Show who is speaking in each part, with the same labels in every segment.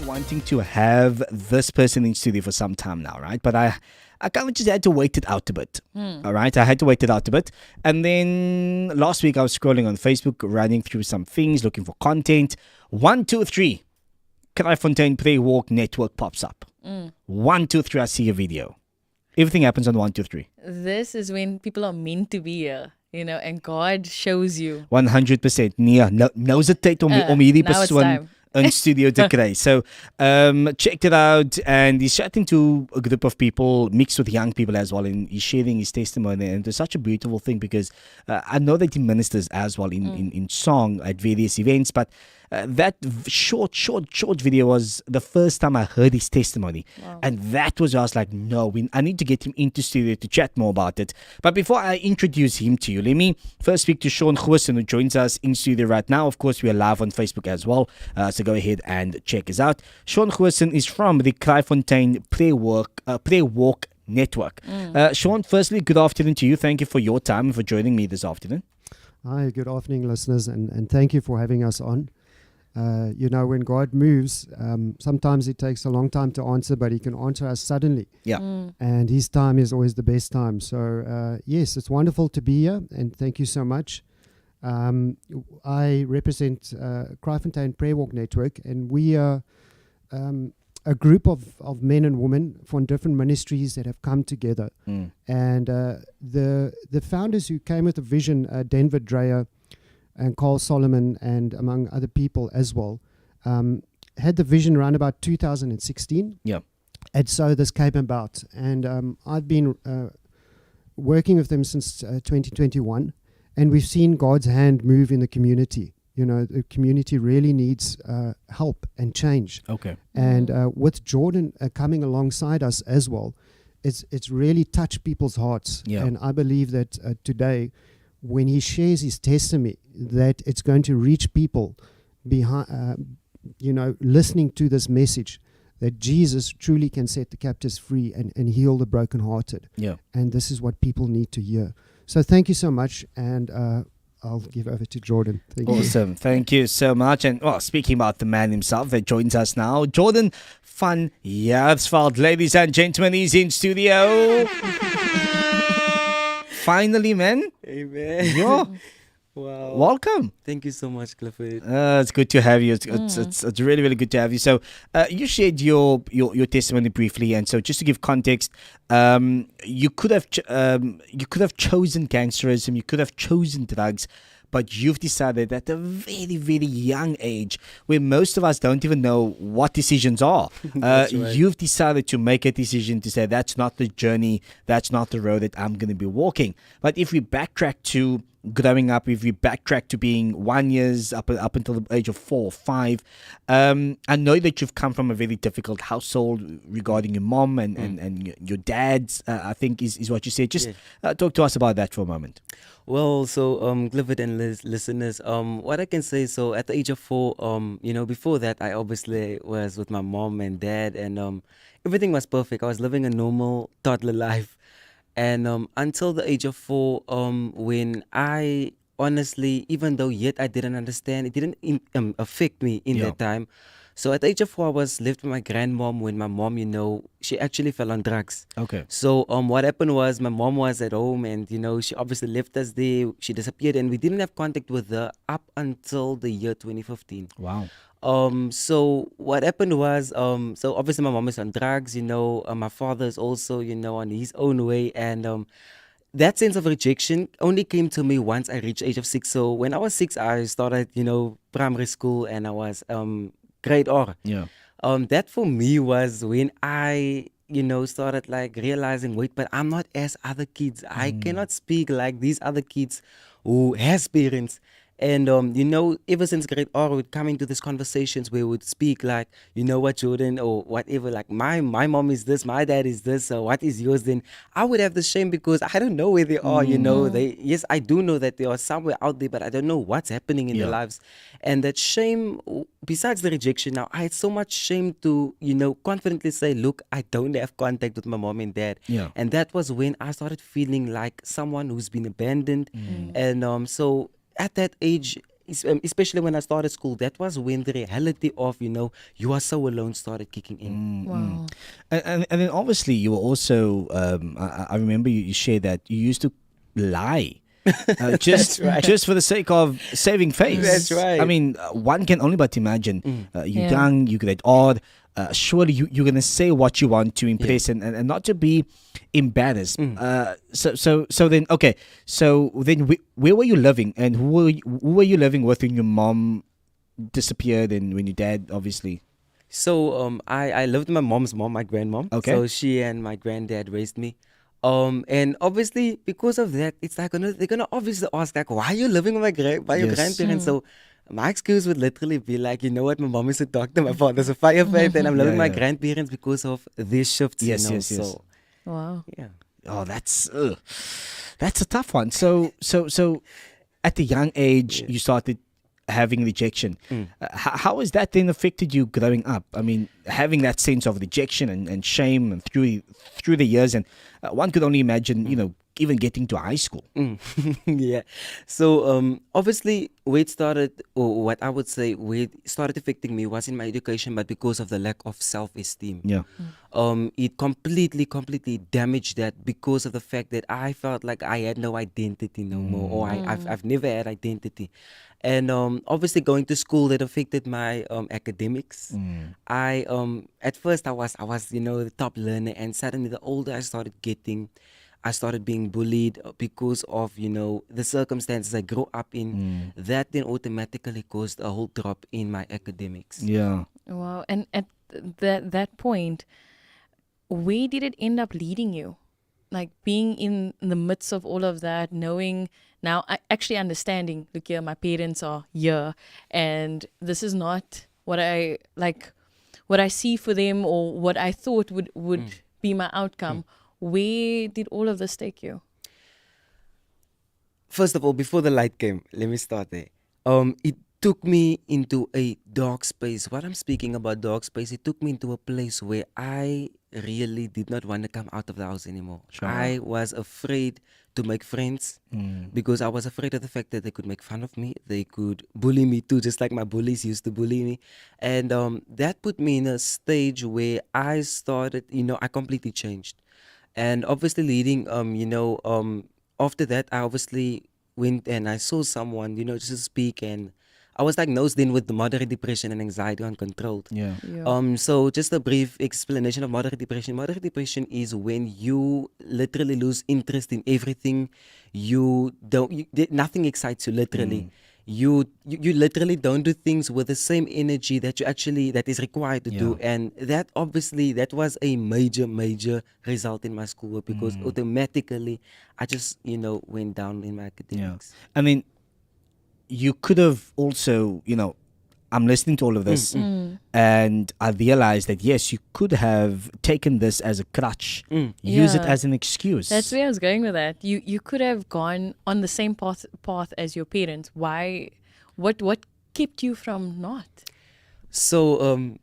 Speaker 1: wanting to have this person in studio for some time now, right? But I kind of just had to wait it out a bit. All right, I had to wait it out a bit. And then last week I was scrolling on Facebook, running through some things, looking for content. 1, 2, 3. Kraaifontein Pray Walk Network pops up. 1, 2, 3, I see a video. Everything happens on 1, 2, 3.
Speaker 2: This is when people are meant to be here, and God shows you.
Speaker 1: 100%. Nee, nou is dit tyd om hierdie
Speaker 2: now it's
Speaker 1: persoon
Speaker 2: time.
Speaker 1: in studio te kry. So, checked it out, and he's chatting to a group of people, mixed with young people as well, and he's sharing his testimony, and it's such a beautiful thing because I know that he ministers as well in song at various events, but that short video was the first time I heard his testimony.
Speaker 2: Wow.
Speaker 1: And that was, I was like, no, I need to get him into studio to chat more about it. But before I introduce him to you, let me first speak to Sean Goosen, who joins us in studio right now. Of course, we are live on Facebook as well, so go ahead and check us out. Sean Goosen is from the Kraaifontein Prayer Walk Network. Sean, firstly, good afternoon to you. Thank you for your time and for joining me this afternoon.
Speaker 3: Hi, good afternoon, listeners, and thank you for having us on. When God moves, sometimes it takes a long time to answer, but He can answer us suddenly.
Speaker 1: Yeah.
Speaker 3: And His time is always the best time. So, yes, it's wonderful to be here, and thank you so much. I represent Kraaifontein Prayer Walk Network, and we are a group of men and women from different ministries that have come together. And the founders who came with the vision, Denver Dreyer and Carl Solomon, and among other people as well, had the vision around about 2016.
Speaker 1: Yeah.
Speaker 3: And so this came about. And I've been working with them since 2021, and we've seen God's hand move in the community. The community really needs help and change.
Speaker 1: Okay.
Speaker 3: And with Jordan coming alongside us as well, it's really touched people's hearts.
Speaker 1: Yeah.
Speaker 3: And I believe that today, when he shares his testimony, that it's going to reach people behind, listening to this message, that Jesus truly can set the captives free and heal the brokenhearted.
Speaker 1: Yeah.
Speaker 3: And this is what people need to hear. So thank you so much, and I'll give over to Jordan. Thank you.
Speaker 1: Awesome. Thank you so much. And speaking about the man himself that joins us now, Jordan van Jaarsveldt, ladies and gentlemen, he's in studio. Finally, man.
Speaker 4: Amen.
Speaker 1: Yeah.
Speaker 4: Wow.
Speaker 1: Welcome.
Speaker 4: Thank you so much, Clifford.
Speaker 1: It's good to have you. It's really, really good to have you. So you shared your testimony briefly, and so just to give context, you could have chosen gangsterism, you could have chosen drugs, but you've decided at a very, very young age, where most of us don't even know what decisions are,
Speaker 4: That's right.
Speaker 1: you've decided to make a decision to say, that's not the journey, that's not the road that I'm going to be walking. But if we backtrack to growing up, if we backtrack to being 1 year up until the age of 4 or 5, I know that you've come from a very difficult household regarding your mom and your dad's, I think is what you said. Just talk to us about that for a moment.
Speaker 4: Well, so Clifford and listeners, what I can say, so at the age of 4, before that, I obviously was with my mom and dad, and everything was perfect. I was living a normal toddler life. And until the age of 4, when I honestly, even though yet I didn't understand, it didn't affect me in that time. So at the age of 4, I was left with my grandmom when my mom, she actually fell on drugs.
Speaker 1: Okay.
Speaker 4: So what happened was my mom was at home, and, she obviously left us there. She disappeared, and we didn't have contact with her up until the year 2015.
Speaker 1: Wow.
Speaker 4: So what happened was, so obviously my mom is on drugs, my father is also, on his own way. And that sense of rejection only came to me once I reached age of 6. So when I was 6, I started, primary school, and I was grade R.
Speaker 1: Yeah.
Speaker 4: That for me was when I, started like realizing, wait, but I'm not as other kids. I cannot speak like these other kids who has parents. And, ever since grade R, we would come into these conversations where we would speak like, what, Jordan, or whatever, like my mom is this, my dad is this, so what is yours? Then I would have the shame because I don't know where they are, yes, I do know that they are somewhere out there, but I don't know what's happening in their lives. And that shame, besides the rejection now, I had so much shame to, confidently say, look, I don't have contact with my mom and dad.
Speaker 1: Yeah.
Speaker 4: And that was when I started feeling like someone who's been abandoned. And so at that age, especially when I started school, that was when the reality of, you are so alone started kicking in.
Speaker 2: Wow.
Speaker 1: And then obviously you were also I remember you shared that you used to lie. Just
Speaker 4: That's right.
Speaker 1: just for the sake of saving face.
Speaker 4: That's right.
Speaker 1: I mean, one can only but imagine. You're
Speaker 2: Yeah.
Speaker 1: young, you get odd. Surely you're gonna say what you want to impress and not to be embarrassed. So then okay. So then where were you living and who were you living with when your mom disappeared and when your dad obviously?
Speaker 4: So I lived with my mom's mom, my grandmom.
Speaker 1: Okay.
Speaker 4: So she and my granddad raised me. And obviously because of that, it's like they're gonna obviously ask like, why are you living with by your
Speaker 1: Yes.
Speaker 4: grandparents? So my excuse would literally be like, you know what, my mom is a doctor, my father's a firefighter, and I'm living with my
Speaker 1: Yeah.
Speaker 4: grandparents because of these shifts.
Speaker 1: Yes,
Speaker 4: you know?
Speaker 1: yes, yes.
Speaker 4: So
Speaker 2: Wow.
Speaker 4: yeah.
Speaker 1: Oh, that's a tough one. So at a young age, you started having rejection. How has that then affected you growing up? I mean, having that sense of rejection and shame and through the years, and one could only imagine, even getting to high school.
Speaker 4: Yeah. So obviously where it started, or what I would say where it started affecting me was in my education, but because of the lack of self-esteem.
Speaker 1: Yeah.
Speaker 4: It completely damaged that because of the fact that I felt like I had no identity no more, or I've never had identity. And obviously going to school, that affected my academics. I at first I was the top learner, and suddenly the older I started getting, I started being bullied because of the circumstances I grew up in. That then automatically caused a whole drop in my academics.
Speaker 1: Yeah.
Speaker 2: Wow. And at that point, where did it end up leading you? Like being in the midst of all of that, knowing now, actually understanding, look here, my parents are here, and this is not what I like, what I see for them, or what I thought would be my outcome. Where did all of this take you?
Speaker 4: First of all, before the light came, let me start there. It took me into a dark space. What I'm speaking about dark space, it took me into a place where I really did not want to come out of the house anymore.
Speaker 1: Sure.
Speaker 4: I was afraid to make friends because I was afraid of the fact that they could make fun of me. They could bully me too, just like my bullies used to bully me. And that put me in a stage where I started, I completely changed. And obviously leading, after that, I obviously went and I saw someone, just to speak, and I was diagnosed then with moderate depression and anxiety uncontrolled.
Speaker 1: Yeah.
Speaker 2: Yeah.
Speaker 4: So just a brief explanation of moderate depression. Moderate depression is when you literally lose interest in everything. Nothing excites you literally. You literally don't do things with the same energy that that is required to do, and that obviously that was a major result in my schoolwork because automatically I just went down in my academics.
Speaker 1: I mean, you could have also, I'm listening to all of this and I realized that, yes, you could have taken this as a crutch, use it
Speaker 2: Yeah.
Speaker 1: as an excuse.
Speaker 2: That's where I was going with that. You could have gone on the same path as your parents. Why? What kept you from not?
Speaker 4: So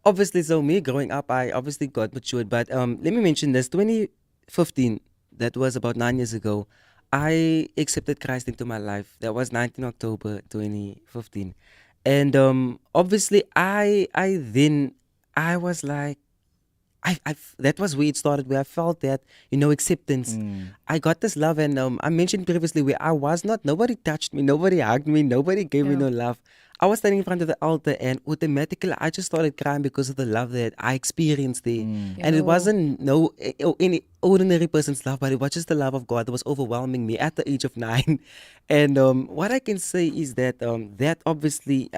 Speaker 4: obviously, so me growing up, I obviously got matured, but let me mention this: 2015, that was about 9 years ago, I accepted Christ into my life. That was 19 October 2015. And obviously I was like, that was where it started, where I felt that, acceptance. I got this love, and I mentioned previously where I was not, nobody touched me, nobody hugged me, nobody gave me
Speaker 2: Yeah.
Speaker 4: no love. I was standing in front of the altar, and automatically I just started crying because of the love that I experienced there. And it
Speaker 2: Yeah.
Speaker 4: wasn't any ordinary person's love, but it was just the love of God that was overwhelming me at the age of 9. And what I can say is that that obviously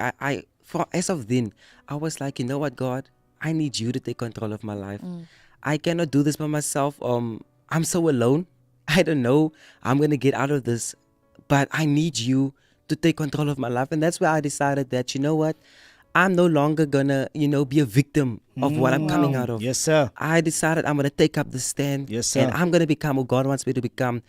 Speaker 4: as of then, I was like, you know what, God, I need you to take control of my life. I cannot do this by myself. I'm so alone. I don't know I'm gonna get out of this, but I need you to take control of my life. And that's where I decided that, you know what, I'm no longer gonna, be a victim of what I'm coming out of.
Speaker 1: Yes, sir.
Speaker 4: I decided I'm gonna take up the stand.
Speaker 1: Yes, sir.
Speaker 4: And I'm gonna become who God wants me to become.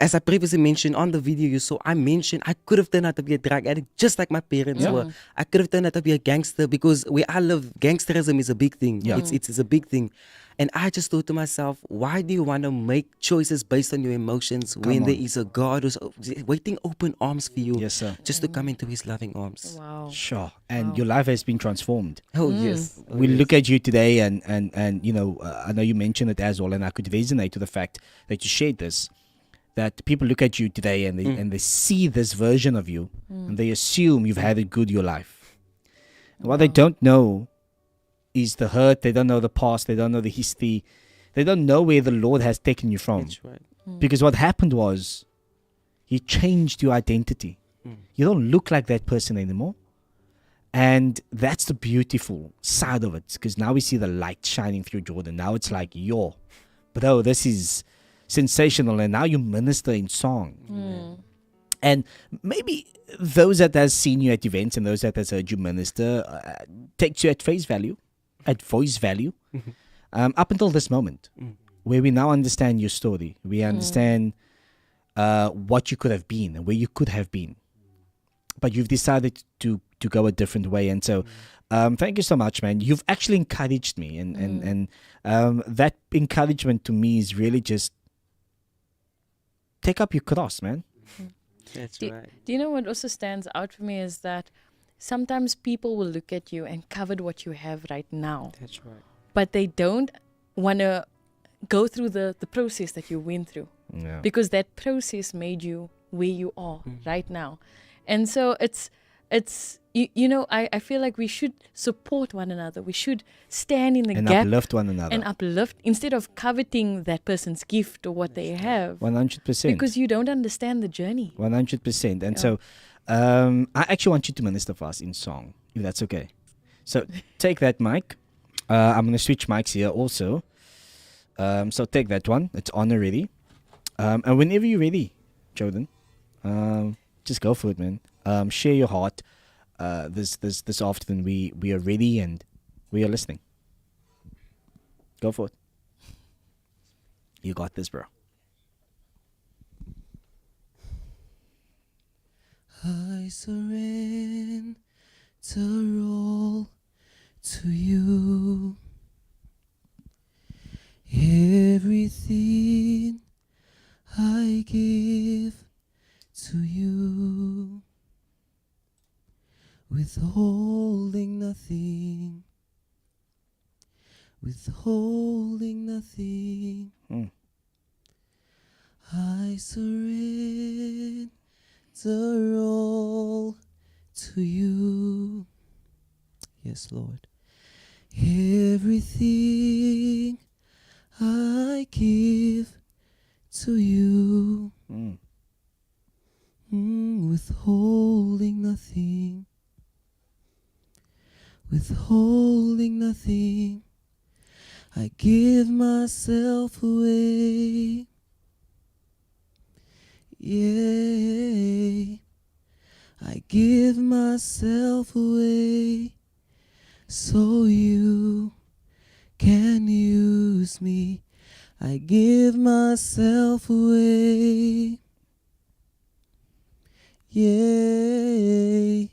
Speaker 4: as I previously mentioned on the video you saw, I mentioned I could have turned out to be a drug addict just like my parents were. I could have turned out to be a gangster because where I live, gangsterism is a big thing.
Speaker 1: Yeah.
Speaker 4: It's a big thing. And I just thought to myself, why do you want to make choices based on your emotions when there is a God who's waiting open arms for you
Speaker 1: Yes, sir.
Speaker 4: just to come into his loving arms?
Speaker 2: Wow.
Speaker 1: Sure. And your life has been transformed.
Speaker 4: Oh, yes. Oh,
Speaker 1: We
Speaker 4: yes.
Speaker 1: look at you today, and you know, I know you mentioned it as well, and I could resonate to the fact that you shared this. That people look at you today and they see this version of you, and they assume you've had it good your life. And what they don't know is the hurt. They don't know the past. They don't know the history. They don't know where the Lord has taken you from.
Speaker 4: That's right.
Speaker 1: Because what happened was, He changed your identity. You don't look like that person anymore. And that's the beautiful side of it. Because now we see the light shining through Jordan. Now it's like, yo, bro, this is sensational. And now you minister in song. And maybe those that has seen you at events and those that has heard you minister takes you at face value, at voice value, up until this moment, where we now understand your story. We understand what you could have been and where you could have been. But you've decided to go a different way. And so thank you so much, man. You've actually encouraged me. And that encouragement to me is really just take up your cross, man.
Speaker 4: That's right.
Speaker 2: Do you know what also stands out for me is that sometimes people will look at you and covet what you have right now,
Speaker 4: That's right.
Speaker 2: but they don't want to go through the process that you went through,
Speaker 1: Yeah.
Speaker 2: because that process made you where you are right now. And so it's you know, I feel like we should support one another. We should stand in the
Speaker 1: And
Speaker 2: gap
Speaker 1: uplift one another.
Speaker 2: and uplift instead of coveting that person's gift or what they have,
Speaker 1: 100%.
Speaker 2: because you don't understand the journey.
Speaker 1: 100%. And
Speaker 2: Yeah.
Speaker 1: so I actually want you to minister for us in song, if that's okay. So take that mic. I'm going to switch mics here also. So take that one. It's on already. And whenever you're ready, Jordan, just go for it, man. Share your heart. This afternoon we are ready and we are listening. Go for it. You got this, bro.
Speaker 4: I surrender all to you. Everything I give to you, withholding nothing, withholding nothing. I surrender all to you. Yes, Lord. Everything I give to you, withholding nothing, withholding nothing. I give myself away. Yeah, I give myself away so you can use me. I give myself away. Yeah,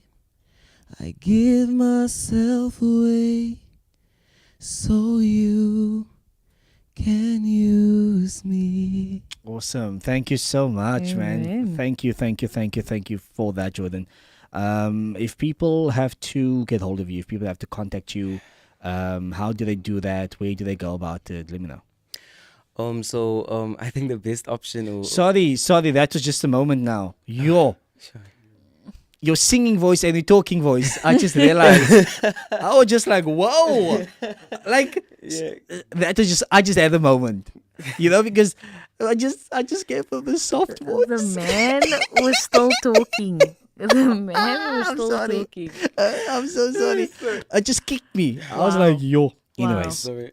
Speaker 4: I give myself away so you can use me.
Speaker 1: Awesome. Thank you so much, man.
Speaker 2: Amen.
Speaker 1: Thank you for that, Jordan. If people have to get hold of you, if people have to contact you, how do they do that? Where do they go about it? Let me know.
Speaker 4: I think the best option.
Speaker 1: Sorry, that was just a moment now.
Speaker 4: Sure.
Speaker 1: Your singing voice and your talking voice, I just realized. I was just like, whoa. Like, that was just, I just had a moment. You know, because I just gave them the soft voice.
Speaker 2: The man was still talking. The man was
Speaker 1: I'm
Speaker 2: still
Speaker 1: sorry.
Speaker 2: talking.
Speaker 1: I'm so sorry. It just kicked me. I was like, yo. Anyways.
Speaker 4: Sorry.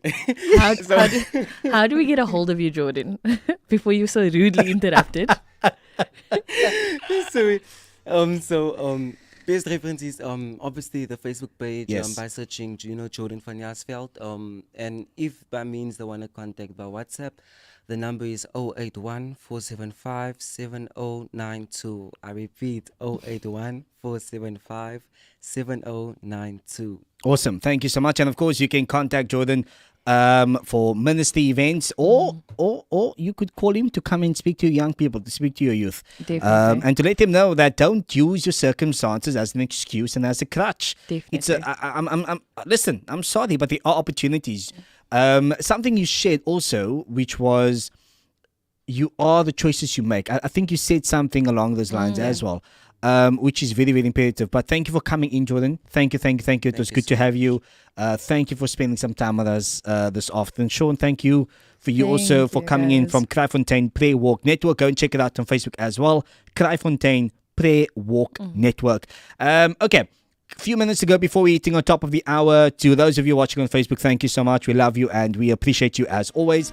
Speaker 2: How do we get a hold of you, Jordan? Before you so rudely interrupted.
Speaker 4: Sorry. Best reference is obviously the Facebook page,
Speaker 1: Yes.
Speaker 4: by searching Jordan van Jaarsveldt. And if by means they want to contact by WhatsApp, The number is 081 475 7092. I repeat, 081 475 7092.
Speaker 1: Awesome. Thank you so much. And of course, you can contact Jordan for ministry events, or you could call him to come and speak to young people, to speak to your youth,
Speaker 2: Definitely.
Speaker 1: and to let them know that don't use your circumstances as an excuse and as a crutch.
Speaker 2: Definitely.
Speaker 1: It's listen. I'm sorry, but there are opportunities. Something you shared also, which was you are the choices you make. I think you said something along those lines as well. Which is very, very imperative. But thank you for coming in, Jordan. Thank you. It was good to have you. Thank you for spending some time with us this afternoon. Sean, thank you for also for coming in from Kraaifontein Prayer Walk Network. Go and check it out on Facebook as well. Kraaifontein Prayer Walk Network. Okay. A few minutes to go before we're eating on top of the hour. To those of you watching on Facebook, thank you so much. We love you and we appreciate you as always.